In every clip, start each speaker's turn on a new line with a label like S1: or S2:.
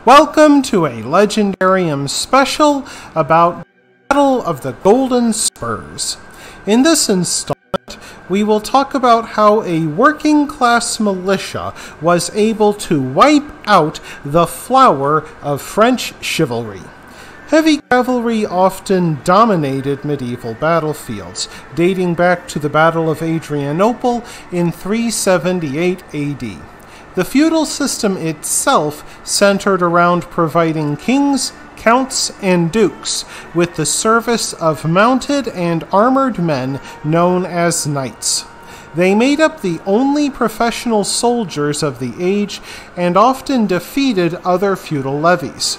S1: Welcome to a Legendarium special about the Battle of the Golden Spurs. In this installment, we will talk about how a working-class militia was able to wipe out the flower of French chivalry. Heavy cavalry often dominated medieval battlefields, dating back to the Battle of Adrianople in 378 AD. The feudal system itself centered around providing kings, counts, and dukes with the service of mounted and armored men known as knights. They made up the only professional soldiers of the age and often defeated other feudal levies.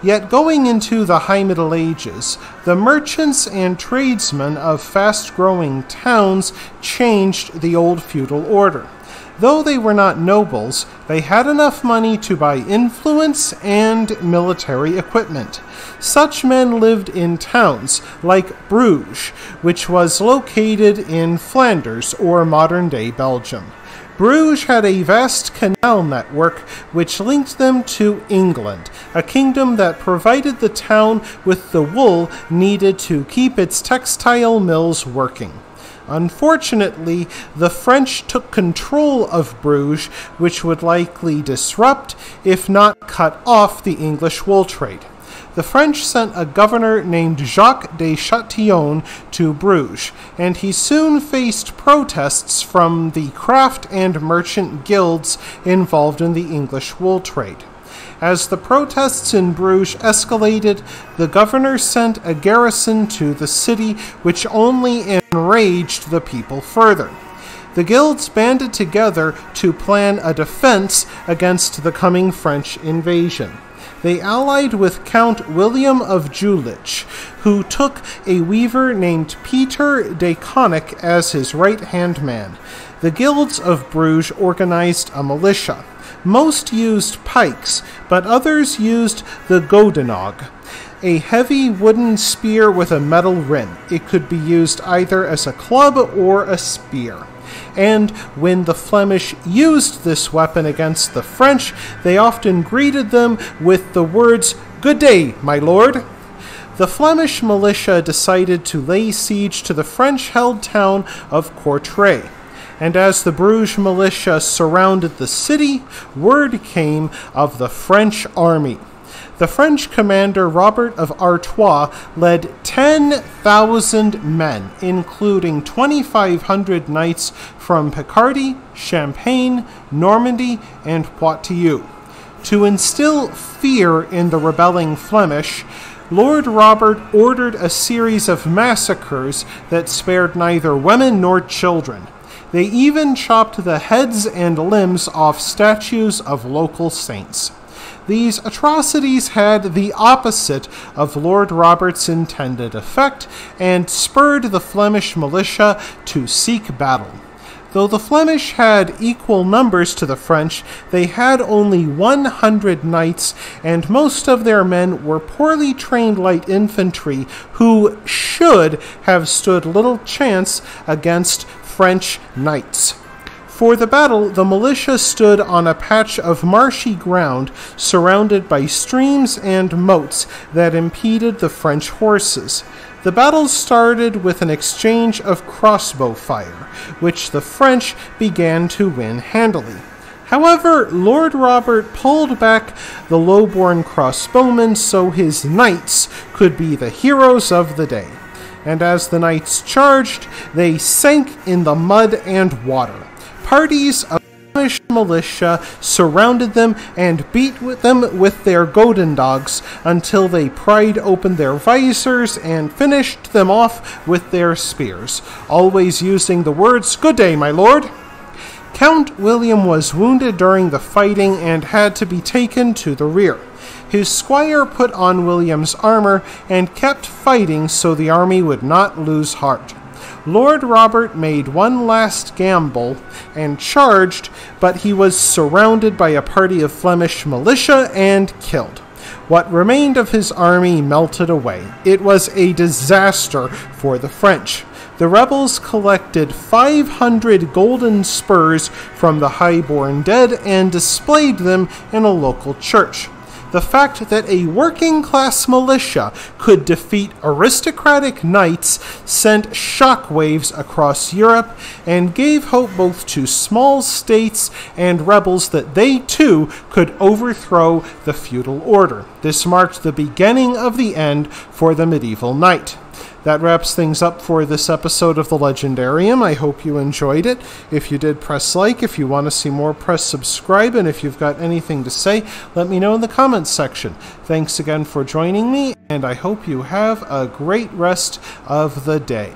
S1: Yet going into the High Middle Ages, the merchants and tradesmen of fast-growing towns changed the old feudal order. Though they were not nobles, they had enough money to buy influence and military equipment. Such men lived in towns like Bruges, which was located in Flanders or modern-day Belgium. Bruges had a vast canal network which linked them to England, a kingdom that provided the town with the wool needed to keep its textile mills working. Unfortunately, the French took control of Bruges, which would likely disrupt, if not cut off, the English wool trade. The French sent a governor named Jacques de Châtillon to Bruges, and he soon faced protests from the craft and merchant guilds involved in the English wool trade. As the protests in Bruges escalated, the governor sent a garrison to the city, which only enraged the people further. The guilds banded together to plan a defense against the coming French invasion. They allied with Count William of Jülich, who took a weaver named Peter de Conick as his right-hand man. The guilds of Bruges organized a militia. Most used pikes, but others used the godenog, a heavy wooden spear with a metal rim. It could be used either as a club or a spear. And when the Flemish used this weapon against the French, they often greeted them with the words, "Good day, my lord." The Flemish militia decided to lay siege to the French-held town of Courtrai. And as the Bruges militia surrounded the city, word came of the French army. The French commander Robert of Artois led 10,000 men, including 2,500 knights from Picardy, Champagne, Normandy, and Poitou. To instill fear in the rebelling Flemish, Lord Robert ordered a series of massacres that spared neither women nor children. They even chopped the heads and limbs off statues of local saints. These atrocities had the opposite of Lord Robert's intended effect and spurred the Flemish militia to seek battle. Though the Flemish had equal numbers to the French, they had only 100 knights, and most of their men were poorly trained light infantry who should have stood little chance against French knights. For the battle, the militia stood on a patch of marshy ground surrounded by streams and moats that impeded the French horses. The battle started with an exchange of crossbow fire, which the French began to win handily. However, Lord Robert pulled back the low-born crossbowmen so his knights could be the heroes of the day. And as the knights charged, they sank in the mud and water. Parties of Flemish militia surrounded them and beat them with their godendogs until they pried open their visors and finished them off with their spears, always using the words, "Good day, my lord." Count William was wounded during the fighting and had to be taken to the rear. His squire put on William's armor and kept fighting so the army would not lose heart. Lord Robert made one last gamble and charged, but he was surrounded by a party of Flemish militia and killed. What remained of his army melted away. It was a disaster for the French. The rebels collected 500 golden spurs from the high-born dead and displayed them in a local church. The fact that a working-class militia could defeat aristocratic knights sent shockwaves across Europe and gave hope both to small states and rebels that they too could overthrow the feudal order. This marked the beginning of the end for the medieval knight. That wraps things up for this episode of the Legendarium. I hope you enjoyed it. If you did, press like. If you want to see more, press subscribe. And if you've got anything to say, let me know in the comments section. Thanks again for joining me, and I hope you have a great rest of the day.